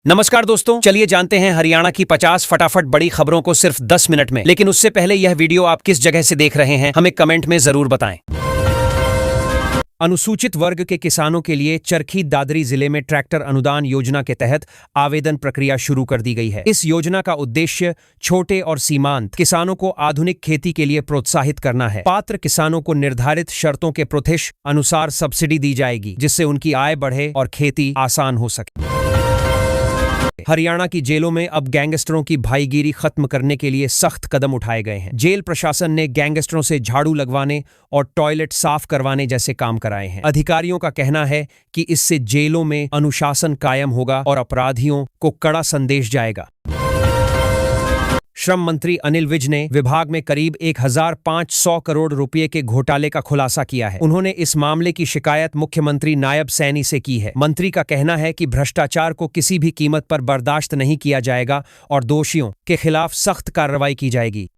नमस्कार दोस्तों, चलिए जानते हैं हरियाणा की 50 फटाफट बड़ी खबरों को सिर्फ 10 मिनट में। लेकिन उससे पहले यह वीडियो आप किस जगह से देख रहे हैं हमें कमेंट में जरूर बताएं। अनुसूचित वर्ग के किसानों के लिए चरखी दादरी जिले में ट्रैक्टर अनुदान योजना के तहत आवेदन प्रक्रिया शुरू कर दी गई है। इस योजना का उद्देश्य छोटे और सीमांत किसानों को आधुनिक खेती के लिए प्रोत्साहित करना है। पात्र किसानों को निर्धारित शर्तों के प्रतिशत अनुसार सब्सिडी दी जाएगी, जिससे उनकी आय बढ़े और खेती आसान हो सके। हरियाणा की जेलों में अब गैंगस्टरों की भाईगिरी खत्म करने के लिए सख्त कदम उठाए गए हैं। जेल प्रशासन ने गैंगस्टरों से झाड़ू लगवाने और टॉयलेट साफ करवाने जैसे काम कराए हैं। अधिकारियों का कहना है कि इससे जेलों में अनुशासन कायम होगा और अपराधियों को कड़ा संदेश जाएगा। श्रम मंत्री अनिल विज ने विभाग में करीब 1500 करोड़ रुपए के घोटाले का खुलासा किया है। उन्होंने इस मामले की शिकायत मुख्यमंत्री नायब सैनी से की है। मंत्री का कहना है कि भ्रष्टाचार को किसी भी कीमत पर बर्दाश्त नहीं किया जाएगा और दोषियों के खिलाफ सख्त कार्रवाई की जाएगी।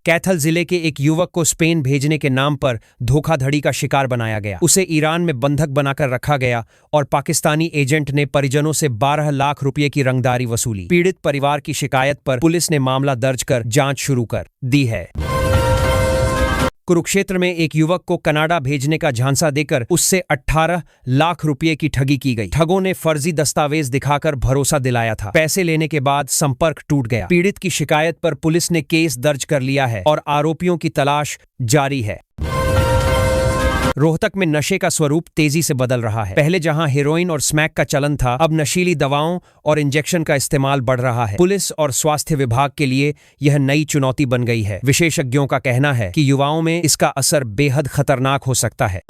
कैथल जिले के एक युवक को स्पेन भेजने के नाम पर धोखाधड़ी का शिकार बनाया गया। उसे ईरान में बंधक बनाकर रखा गया और पाकिस्तानी एजेंट ने परिजनों से 12 लाख रुपए की रंगदारी वसूली। पीड़ित परिवार की शिकायत पर पुलिस ने मामला दर्ज कर जांच शुरू कर दी है। कुरुक्षेत्र में एक युवक को कनाडा भेजने का झांसा देकर उससे 18 लाख रुपए की ठगी की गई। ठगों ने फर्जी दस्तावेज दिखाकर भरोसा दिलाया था। पैसे लेने के बाद संपर्क टूट गया। पीड़ित की शिकायत पर पुलिस ने केस दर्ज कर लिया है और आरोपियों की तलाश जारी है। रोहतक में नशे का स्वरूप तेजी से बदल रहा है। पहले जहां हेरोइन और स्मैक का चलन था, अब नशीली दवाओं और इंजेक्शन का इस्तेमाल बढ़ रहा है। पुलिस और स्वास्थ्य विभाग के लिए यह नई चुनौती बन गई है। विशेषज्ञों का कहना है कि युवाओं में इसका असर बेहद खतरनाक हो सकता है।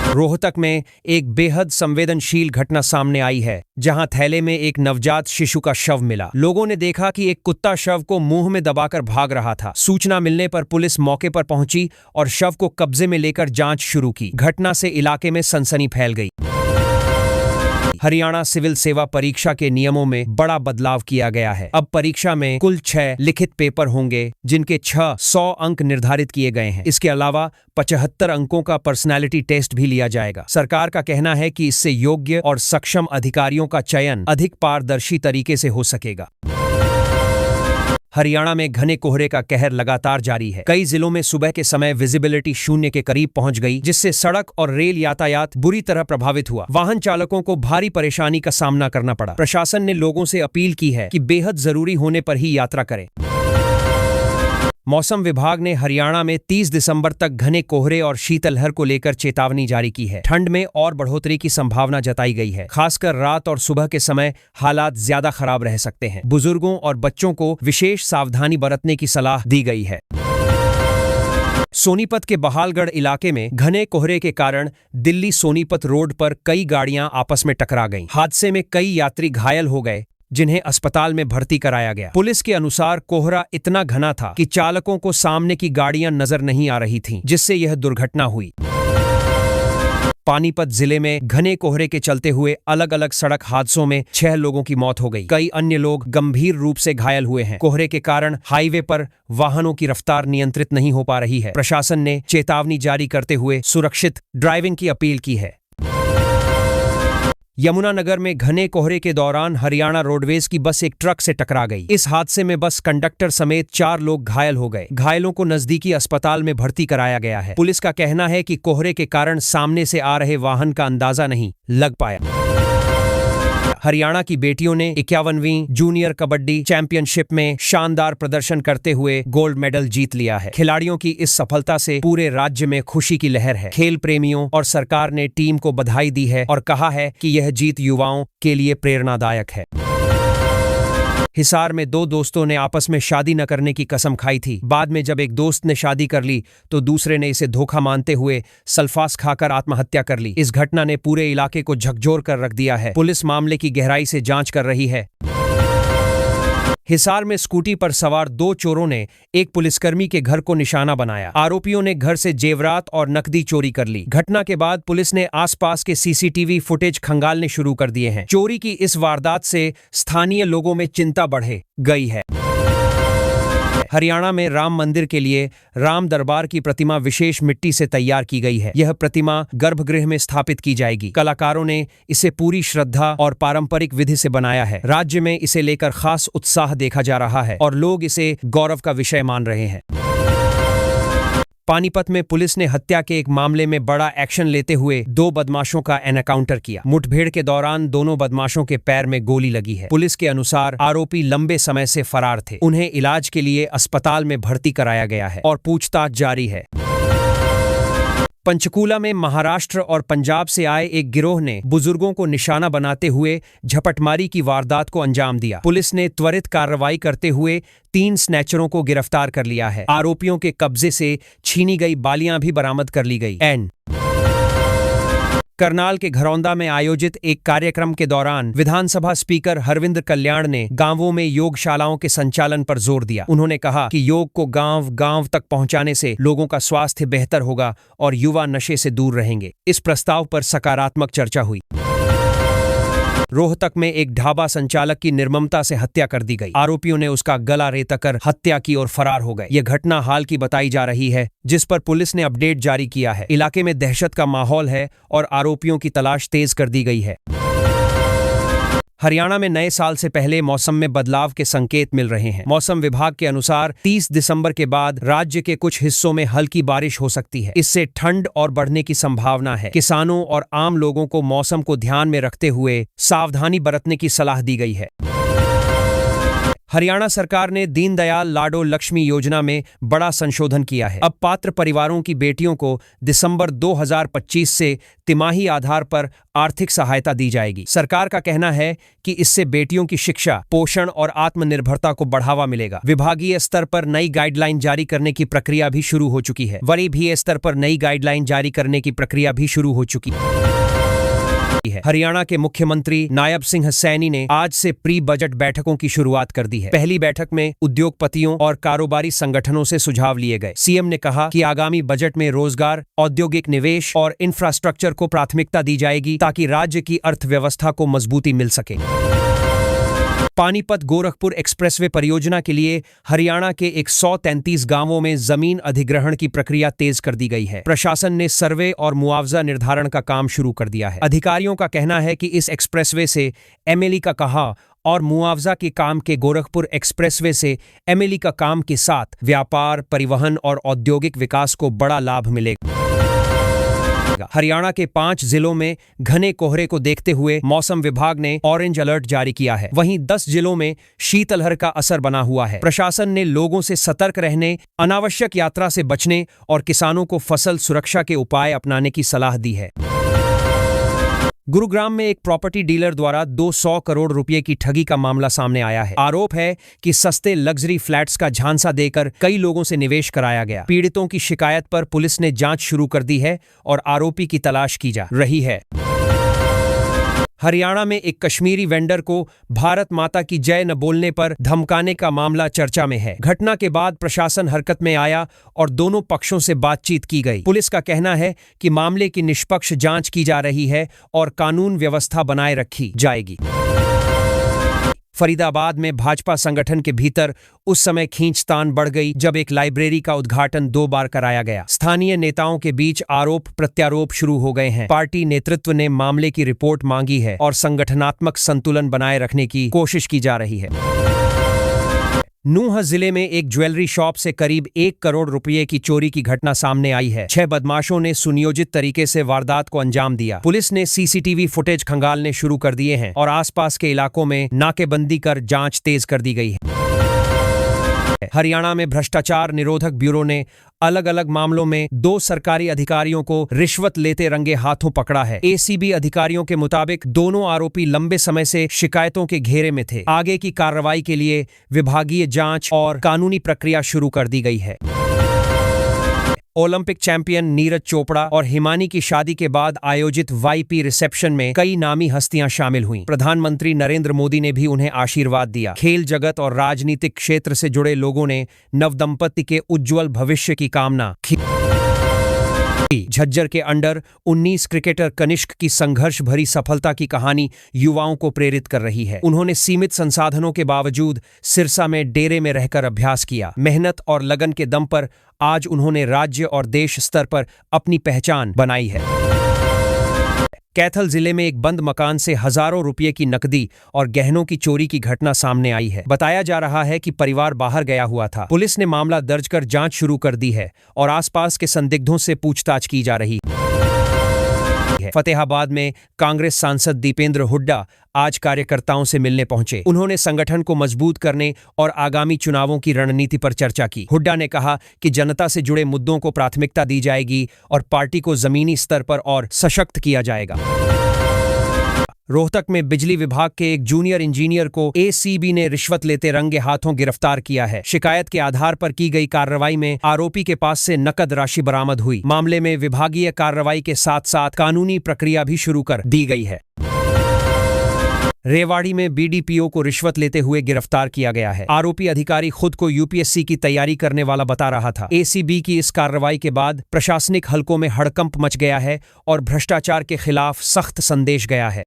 रोहतक में एक बेहद संवेदनशील घटना सामने आई है, जहां थैले में एक नवजात शिशु का शव मिला। लोगों ने देखा कि एक कुत्ता शव को मुंह में दबाकर भाग रहा था। सूचना मिलने पर पुलिस मौके पर पहुंची और शव को कब्जे में लेकर जांच शुरू की। घटना से इलाके में सनसनी फैल गई। हरियाणा सिविल सेवा परीक्षा के नियमों में बड़ा बदलाव किया गया है। अब परीक्षा में कुल 6 लिखित पेपर होंगे, जिनके 100 अंक निर्धारित किए गए हैं। इसके अलावा 75 अंकों का पर्सनालिटी टेस्ट भी लिया जाएगा। सरकार का कहना है कि इससे योग्य और सक्षम अधिकारियों का चयन अधिक पारदर्शी तरीके से हो सकेगा। हरियाणा में घने कोहरे का कहर लगातार जारी है। कई जिलों में सुबह के समय विजिबिलिटी शून्य के करीब पहुंच गई, जिससे सड़क और रेल यातायात बुरी तरह प्रभावित हुआ। वाहन चालकों को भारी परेशानी का सामना करना पड़ा। प्रशासन ने लोगों से अपील की है कि बेहद जरूरी होने पर ही यात्रा करें। मौसम विभाग ने हरियाणा में 30 दिसंबर तक घने कोहरे और शीतलहर को लेकर चेतावनी जारी की है। ठंड में और बढ़ोतरी की संभावना जताई गई है। खासकर रात और सुबह के समय हालात ज्यादा खराब रह सकते हैं। बुजुर्गों और बच्चों को विशेष सावधानी बरतने की सलाह दी गई है। सोनीपत के बहालगढ़ इलाके में घने कोहरे के कारण दिल्ली सोनीपत रोड पर कई गाड़ियां आपस में टकरा गईं। हादसे में कई यात्री घायल हो गए, जिन्हें अस्पताल में भर्ती कराया गया। पुलिस के अनुसार कोहरा इतना घना था कि चालकों को सामने की गाड़ियां नजर नहीं आ रही थीं, जिससे यह दुर्घटना हुई। पानीपत जिले में घने कोहरे के चलते हुए अलग अलग सड़क हादसों में 6 लोगों की मौत हो गई। कई अन्य लोग गंभीर रूप से घायल हुए हैं। कोहरे के कारण हाईवे पर वाहनों की रफ्तार नियंत्रित नहीं हो पा रही है। प्रशासन ने चेतावनी जारी करते हुए सुरक्षित ड्राइविंग की अपील की है। यमुनानगर में घने कोहरे के दौरान हरियाणा रोडवेज की बस एक ट्रक से टकरा गई। इस हादसे में बस कंडक्टर समेत 4 लोग घायल हो गए। घायलों को नजदीकी अस्पताल में भर्ती कराया गया है। पुलिस का कहना है कि कोहरे के कारण सामने से आ रहे वाहन का अंदाजा नहीं लग पाया। हरियाणा की बेटियों ने 51वीं जूनियर कबड्डी चैंपियनशिप में शानदार प्रदर्शन करते हुए गोल्ड मेडल जीत लिया है। खिलाड़ियों की इस सफलता से पूरे राज्य में खुशी की लहर है। खेल प्रेमियों और सरकार ने टीम को बधाई दी है और कहा है कि यह जीत युवाओं के लिए प्रेरणादायक है। हिसार में 2 दोस्तों ने आपस में शादी न करने की कसम खाई थी। बाद में जब एक दोस्त ने शादी कर ली तो दूसरे ने इसे धोखा मानते हुए सल्फास खाकर आत्महत्या कर ली। इस घटना ने पूरे इलाके को झकझोर कर रख दिया है। पुलिस मामले की गहराई से जांच कर रही है। हिसार में स्कूटी पर सवार 2 चोरों ने एक पुलिसकर्मी के घर को निशाना बनाया। आरोपियों ने घर से जेवरात और नकदी चोरी कर ली। घटना के बाद पुलिस ने आसपास के सीसीटीवी फुटेज खंगालने शुरू कर दिए हैं। चोरी की इस वारदात से स्थानीय लोगों में चिंता बढ़े गई है। हरियाणा में राम मंदिर के लिए राम दरबार की प्रतिमा विशेष मिट्टी से तैयार की गई है। यह प्रतिमा गर्भगृह में स्थापित की जाएगी। कलाकारों ने इसे पूरी श्रद्धा और पारंपरिक विधि से बनाया है। राज्य में इसे लेकर खास उत्साह देखा जा रहा है और लोग इसे गौरव का विषय मान रहे हैं। पानीपत में पुलिस ने हत्या के एक मामले में बड़ा एक्शन लेते हुए 2 बदमाशों का एनकाउंटर किया। मुठभेड़ के दौरान दोनों बदमाशों के पैर में गोली लगी है। पुलिस के अनुसार आरोपी लंबे समय से फरार थे। उन्हें इलाज के लिए अस्पताल में भर्ती कराया गया है और पूछताछ जारी है। पंचकूला में महाराष्ट्र और पंजाब से आए एक गिरोह ने बुजुर्गों को निशाना बनाते हुए झपटमारी की वारदात को अंजाम दिया। पुलिस ने त्वरित कार्रवाई करते हुए 3 स्नैचरों को गिरफ्तार कर लिया है। आरोपियों के कब्जे से छीनी गई बालियां भी बरामद कर ली गई। करनाल के घरौंदा में आयोजित एक कार्यक्रम के दौरान विधानसभा स्पीकर हरविंद्र कल्याण ने गांवों में योगशालाओं के संचालन पर जोर दिया। उन्होंने कहा कि योग को गांव-गांव तक पहुंचाने से लोगों का स्वास्थ्य बेहतर होगा और युवा नशे से दूर रहेंगे। इस प्रस्ताव पर सकारात्मक चर्चा हुई। रोहतक में एक ढाबा संचालक की निर्ममता से हत्या कर दी गई। आरोपियों ने उसका गला रेतकर हत्या की और फरार हो गए। यह घटना हाल की बताई जा रही है, जिस पर पुलिस ने अपडेट जारी किया है। इलाके में दहशत का माहौल है और आरोपियों की तलाश तेज कर दी गई है। हरियाणा में नए साल से पहले मौसम में बदलाव के संकेत मिल रहे हैं। मौसम विभाग के अनुसार 30 दिसंबर के बाद राज्य के कुछ हिस्सों में हल्की बारिश हो सकती है। इससे ठंड और बढ़ने की संभावना है। किसानों और आम लोगों को मौसम को ध्यान में रखते हुए सावधानी बरतने की सलाह दी गई है। हरियाणा सरकार ने दीनदयाल लाडो लक्ष्मी योजना में बड़ा संशोधन किया है। अब पात्र परिवारों की बेटियों को दिसंबर 2025 से तिमाही आधार पर आर्थिक सहायता दी जाएगी। सरकार का कहना है कि इससे बेटियों की शिक्षा, पोषण और आत्मनिर्भरता को बढ़ावा मिलेगा। विभागीय स्तर पर नई गाइडलाइन जारी करने की प्रक्रिया भी शुरू हो चुकी है। वरीय स्तर पर नई गाइडलाइन जारी करने की प्रक्रिया भी शुरू हो चुकी है। हरियाणा के मुख्यमंत्री नायब सिंह सैनी ने आज से प्री बजट बैठकों की शुरुआत कर दी है। पहली बैठक में उद्योगपतियों और कारोबारी संगठनों से सुझाव लिए गए। सीएम ने कहा कि आगामी बजट में रोजगार, औद्योगिक निवेश और इंफ्रास्ट्रक्चर को प्राथमिकता दी जाएगी ताकि राज्य की अर्थव्यवस्था को मजबूती मिल सके। पानीपत गोरखपुर एक्सप्रेसवे परियोजना के लिए हरियाणा के 133 गांवों में जमीन अधिग्रहण की प्रक्रिया तेज कर दी गई है। प्रशासन ने सर्वे और मुआवजा निर्धारण का काम शुरू कर दिया है। अधिकारियों का कहना है कि इस एक्सप्रेसवे से एमएलई का कहा और मुआवजा के काम के गोरखपुर एक्सप्रेसवे से एमएलई का काम के साथ व्यापार, परिवहन और औद्योगिक विकास को बड़ा लाभ मिलेगा। हरियाणा के 5 जिलों में घने कोहरे को देखते हुए मौसम विभाग ने ऑरेंज अलर्ट जारी किया है। वहीं 10 जिलों में शीतलहर का असर बना हुआ है। प्रशासन ने लोगों से सतर्क रहने, अनावश्यक यात्रा से बचने और किसानों को फसल सुरक्षा के उपाय अपनाने की सलाह दी है। गुरुग्राम में एक प्रॉपर्टी डीलर द्वारा 200 करोड़ रुपए की ठगी का मामला सामने आया है। आरोप है कि सस्ते लग्जरी फ्लैट्स का झांसा देकर कई लोगों से निवेश कराया गया। पीड़ितों की शिकायत पर पुलिस ने जांच शुरू कर दी है और आरोपी की तलाश की जा रही है। हरियाणा में एक कश्मीरी वेंडर को भारत माता की जय न बोलने पर धमकाने का मामला चर्चा में है। घटना के बाद प्रशासन हरकत में आया और दोनों पक्षों से बातचीत की गई। पुलिस का कहना है कि मामले की निष्पक्ष जांच की जा रही है और कानून व्यवस्था बनाए रखी जाएगी। फरीदाबाद में भाजपा संगठन के भीतर उस समय खींचतान बढ़ गई जब एक लाइब्रेरी का उद्घाटन 2 बार कराया गया। स्थानीय नेताओं के बीच आरोप प्रत्यारोप शुरू हो गए हैं। पार्टी नेतृत्व ने मामले की रिपोर्ट मांगी है और संगठनात्मक संतुलन बनाए रखने की कोशिश की जा रही है। नूंह जिले में एक ज्वेलरी शॉप से करीब 1 करोड़ रुपए की चोरी की घटना सामने आई है। 6 बदमाशों ने सुनियोजित तरीके से वारदात को अंजाम दिया। पुलिस ने सीसीटीवी फुटेज खंगालने शुरू कर दिए हैं और आसपास के इलाकों में नाकेबंदी कर जांच तेज कर दी गई है। हरियाणा में भ्रष्टाचार निरोधक ब्यूरो ने अलग अलग मामलों में 2 सरकारी अधिकारियों को रिश्वत लेते रंगे हाथों पकड़ा है। एसीबी अधिकारियों के मुताबिक दोनों आरोपी लंबे समय से शिकायतों के घेरे में थे। आगे की कार्रवाई के लिए विभागीय जांच और कानूनी प्रक्रिया शुरू कर दी गई है। ओलंपिक चैंपियन नीरज चोपड़ा और हिमानी की शादी के बाद आयोजित वाईपी रिसेप्शन में कई नामी हस्तियां शामिल हुईं। प्रधानमंत्री नरेंद्र मोदी ने भी उन्हें आशीर्वाद दिया। खेल जगत और राजनीतिक क्षेत्र से जुड़े लोगों ने नवदंपति के उज्जवल भविष्य की कामना की। झज्जर के अंडर 19 क्रिकेटर कनिष्क की संघर्ष भरी सफलता की कहानी युवाओं को प्रेरित कर रही है। उन्होंने सीमित संसाधनों के बावजूद सिरसा में डेरे में रहकर अभ्यास किया। मेहनत और लगन के दम पर आज उन्होंने राज्य और देश स्तर पर अपनी पहचान बनाई है। कैथल जिले में एक बंद मकान से हजारों रुपये की नकदी और गहनों की चोरी की घटना सामने आई है। बताया जा रहा है कि परिवार बाहर गया हुआ था। पुलिस ने मामला दर्ज कर जांच शुरू कर दी है और आसपास के संदिग्धों से पूछताछ की जा रही है। फतेहाबाद में कांग्रेस सांसद दीपेंद्र हुड्डा आज कार्यकर्ताओं से मिलने पहुंचे। उन्होंने संगठन को मजबूत करने और आगामी चुनावों की रणनीति पर चर्चा की। हुड्डा ने कहा कि जनता से जुड़े मुद्दों को प्राथमिकता दी जाएगी और पार्टी को जमीनी स्तर पर और सशक्त किया जाएगा। रोहतक में बिजली विभाग के एक जूनियर इंजीनियर को एसीबी ने रिश्वत लेते रंगे हाथों गिरफ्तार किया है। शिकायत के आधार पर की गई कार्रवाई में आरोपी के पास से नकद राशि बरामद हुई। मामले में विभागीय कार्रवाई के साथ साथ कानूनी प्रक्रिया भी शुरू कर दी गई है। रेवाड़ी में बीडीपीओ को रिश्वत लेते हुए गिरफ्तार किया गया है। आरोपी अधिकारी खुद को यूपीएससी की तैयारी करने वाला बता रहा था। एसीबी की इस कार्रवाई के बाद प्रशासनिक हलकों में हड़कंप मच गया है और भ्रष्टाचार के खिलाफ सख्त संदेश गया है।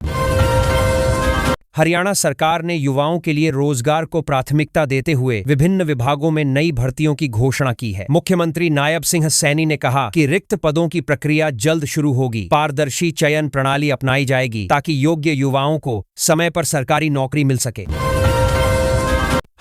हरियाणा सरकार ने युवाओं के लिए रोजगार को प्राथमिकता देते हुए विभिन्न विभागों में नई भर्तियों की घोषणा की है। मुख्यमंत्री नायब सिंह सैनी ने कहा कि रिक्त पदों की प्रक्रिया जल्द शुरू होगी। पारदर्शी चयन प्रणाली अपनाई जाएगी ताकि योग्य युवाओं को समय पर सरकारी नौकरी मिल सके।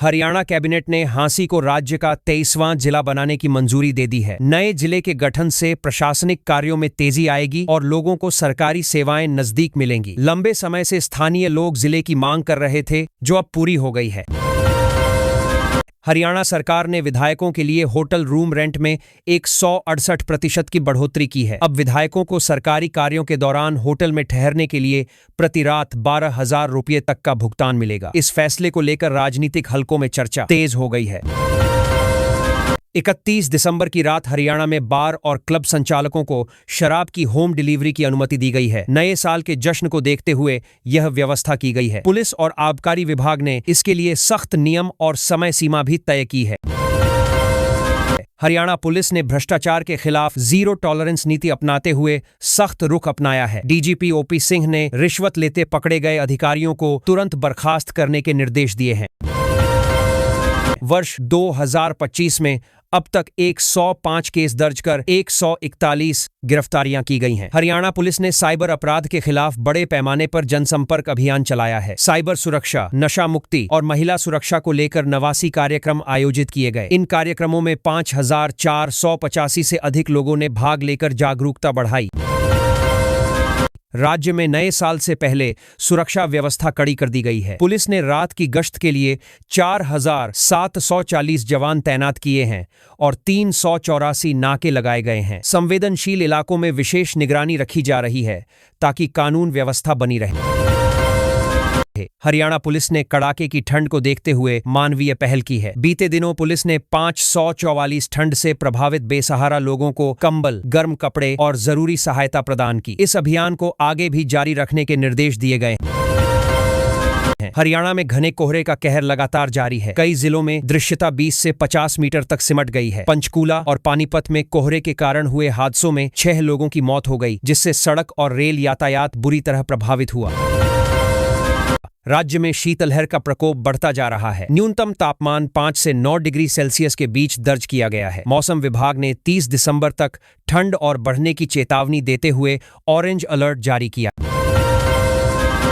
हरियाणा कैबिनेट ने हांसी को राज्य का 23वां जिला बनाने की मंजूरी दे दी है। नए जिले के गठन से प्रशासनिक कार्यों में तेजी आएगी और लोगों को सरकारी सेवाएं नजदीक मिलेंगी। लंबे समय से स्थानीय लोग जिले की मांग कर रहे थे, जो अब पूरी हो गई है। हरियाणा सरकार ने विधायकों के लिए होटल रूम रेंट में 168% की बढ़ोतरी की है। अब विधायकों को सरकारी कार्यों के दौरान होटल में ठहरने के लिए प्रति रात 12,000 रुपये तक का भुगतान मिलेगा। इस फैसले को लेकर राजनीतिक हलकों में चर्चा तेज हो गई है। 31 दिसंबर की रात हरियाणा में बार और क्लब संचालकों को शराब की होम डिलीवरी की अनुमति दी गई है। नए साल के जश्न को देखते हुए यह व्यवस्था की गई है। पुलिस और आबकारी विभाग ने इसके लिए सख्त नियम और समय सीमा भी तय की है। हरियाणा पुलिस ने भ्रष्टाचार के खिलाफ जीरो टॉलरेंस नीति अपनाते हुए सख्त रुख अपनाया है। डीजीपी ओपी सिंह ने रिश्वत लेते पकड़े गए अधिकारियों को तुरंत बर्खास्त करने के निर्देश दिए हैं। वर्ष 2025 में अब तक 105 केस दर्ज कर 141 गिरफ्तारियां की गई हैं। हरियाणा पुलिस ने साइबर अपराध के खिलाफ बड़े पैमाने पर जनसंपर्क अभियान चलाया है। साइबर सुरक्षा, नशा मुक्ति और महिला सुरक्षा को लेकर 89 कार्यक्रम आयोजित किए गए। इन कार्यक्रमों में 5,485 से अधिक लोगों ने भाग लेकर जागरूकता बढ़ाई। राज्य में नए साल से पहले सुरक्षा व्यवस्था कड़ी कर दी गई है। पुलिस ने रात की गश्त के लिए 4,740 जवान तैनात किए हैं और 384 नाके लगाए गए हैं। संवेदनशील इलाकों में विशेष निगरानी रखी जा रही है ताकि कानून व्यवस्था बनी रहे। हरियाणा पुलिस ने कड़ाके की ठंड को देखते हुए मानवीय पहल की है। बीते दिनों पुलिस ने 544 ठंड से प्रभावित बेसहारा लोगों को कंबल, गर्म कपड़े और जरूरी सहायता प्रदान की। इस अभियान को आगे भी जारी रखने के निर्देश दिए गए हैं। हरियाणा में घने कोहरे का कहर लगातार जारी है। कई जिलों में दृश्यता 20 से 50 मीटर तक सिमट गई है। पंचकूला और पानीपत में कोहरे के कारण हुए हादसों में 6 लोगों की मौत हो गई, जिससे सड़क और रेल यातायात बुरी तरह प्रभावित हुआ। राज्य में शीतलहर का प्रकोप बढ़ता जा रहा है। न्यूनतम तापमान 5 से 9 डिग्री सेल्सियस के बीच दर्ज किया गया है। मौसम विभाग ने 30 दिसंबर तक ठंड और बढ़ने की चेतावनी देते हुए ऑरेंज अलर्ट जारी किया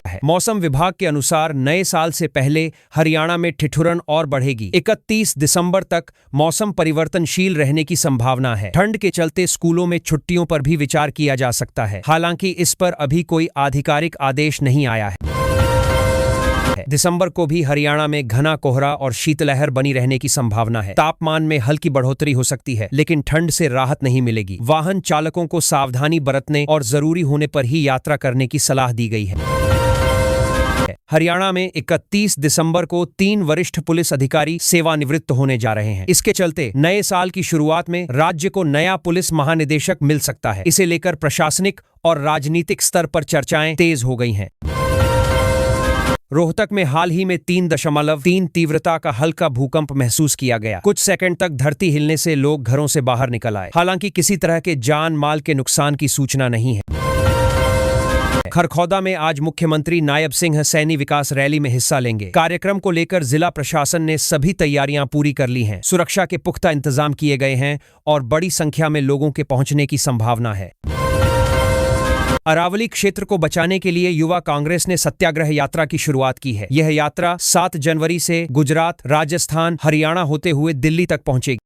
है। मौसम विभाग के अनुसार नए साल से पहले हरियाणा में ठिठुरन और बढ़ेगी। 31 दिसंबर तक मौसम परिवर्तनशील रहने की संभावना है। ठंड के चलते स्कूलों में छुट्टियों पर भी विचार किया जा सकता है। हालांकि इस पर अभी कोई आधिकारिक आदेश नहीं आया है। दिसंबर को भी हरियाणा में घना कोहरा और शीतलहर बनी रहने की संभावना है। तापमान में हल्की बढ़ोतरी हो सकती है, लेकिन ठंड से राहत नहीं मिलेगी। वाहन चालकों को सावधानी बरतने और जरूरी होने पर ही यात्रा करने की सलाह दी गई है। हरियाणा में 31 दिसंबर को 3 वरिष्ठ पुलिस अधिकारी सेवानिवृत्त होने जा रहे हैं। इसके चलते नए साल की शुरुआत में राज्य को नया पुलिस महानिदेशक मिल सकता है। इसे लेकर प्रशासनिक और राजनीतिक स्तर पर चर्चाएं तेज हो गई हैं। रोहतक में हाल ही में 3.3 तीव्रता का हल्का भूकंप महसूस किया गया। कुछ सेकंड तक धरती हिलने से लोग घरों से बाहर निकल आए। हालांकि किसी तरह के जान माल के नुकसान की सूचना नहीं है। खरखौदा में आज मुख्यमंत्री नायब सिंह सैनी विकास रैली में हिस्सा लेंगे। कार्यक्रम को लेकर जिला प्रशासन ने सभी तैयारियां पूरी कर ली हैं। सुरक्षा के पुख्ता इंतजाम किए गए हैं और बड़ी संख्या में लोगों के पहुंचने की संभावना है। अरावली क्षेत्र को बचाने के लिए युवा कांग्रेस ने सत्याग्रह यात्रा की शुरुआत की है। यह यात्रा 7 जनवरी से गुजरात, राजस्थान, हरियाणा होते हुए दिल्ली तक पहुंचेगी।